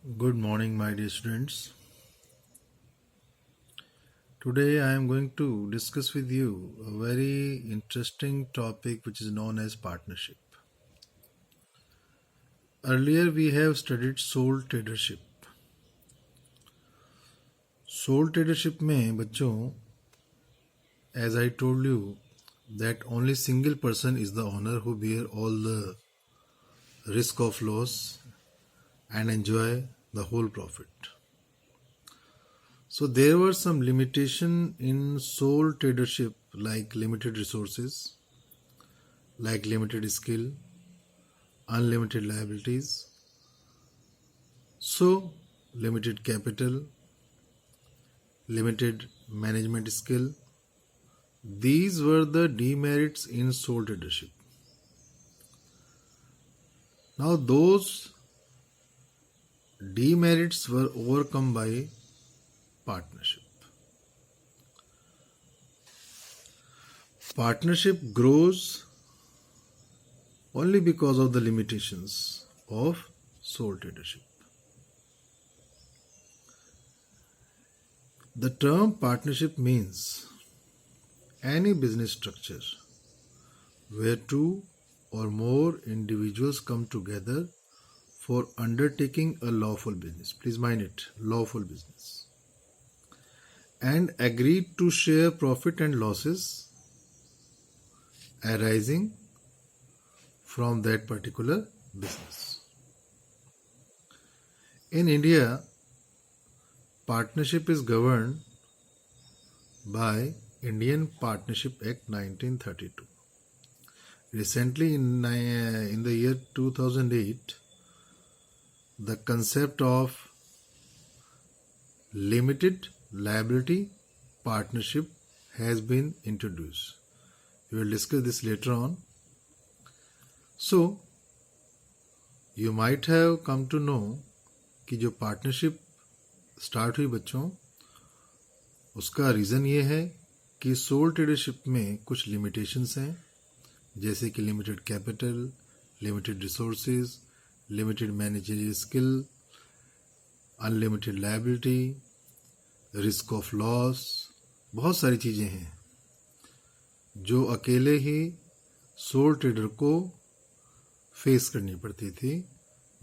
Good morning, my dear students. Today I am going to discuss with you a very interesting topic which is known as partnership. Earlier we have studied sole tradership. Sole tradership में बच्चों, as I told you that only single person is the owner who bear all the risk of loss and enjoy the whole profit. So there were some limitation in sole tradership like limited resources, like limited skill, unlimited liabilities, so limited capital, limited management skill. These were the demerits in sole tradership. Now those demerits were overcome by partnership. Partnership grows only because of the limitations of sole tradership. The term partnership means any business structure where two or more individuals come together for undertaking a lawful business. Please mind it, lawful business. And agreed to share profit and losses arising from that particular business. In India, partnership is governed by Indian Partnership Act 1932. Recently, in the year 2008, the concept of limited liability partnership has been introduced. We will discuss this later on. So, you might have come to know कि जो partnership start हुई बच्चों, उसका reason ये है कि soul tradership में कुछ लिमिटेशंस हैं, जैसे कि limited capital, limited resources, limited managerial skill, unlimited liability, risk of loss, बहुत सारी चीज़ें हैं जो अकेले ही सोल ट्रेडर को फेस करनी पड़ती थी.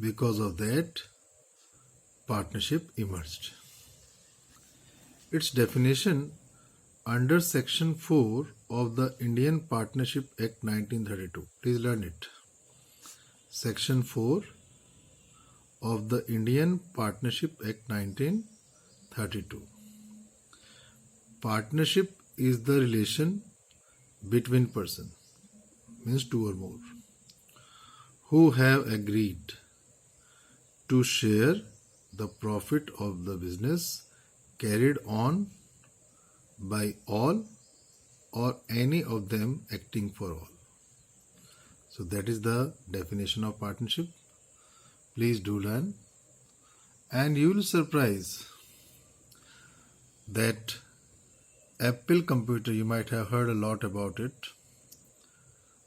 Because of that partnership emerged. Its definition under Section 4 of the Indian Partnership Act 1932. Please learn it. Section 4 of the Indian Partnership Act 1932. Partnership is the relation between person, means two or more, who have agreed to share the profit of the business carried on by all or any of them acting for all. So that is the definition of partnership. Please do learn, and you will be surprised that Apple computer, you might have heard a lot about it.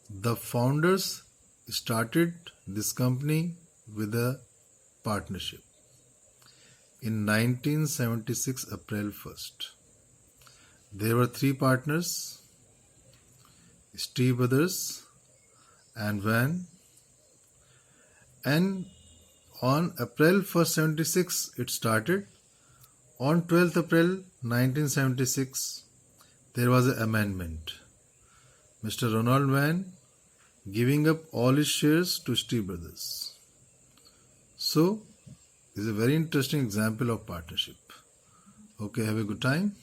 The founders started this company with a partnership in 1976 April 1st. There were three partners, Steve Brothers and Van, and on April 1st 76 it started. On 12th April 1976 there was an amendment, Mr. Ronald Van giving up all his shares to Steve Brothers. So this is a very interesting example of partnership. Okay, have a good time.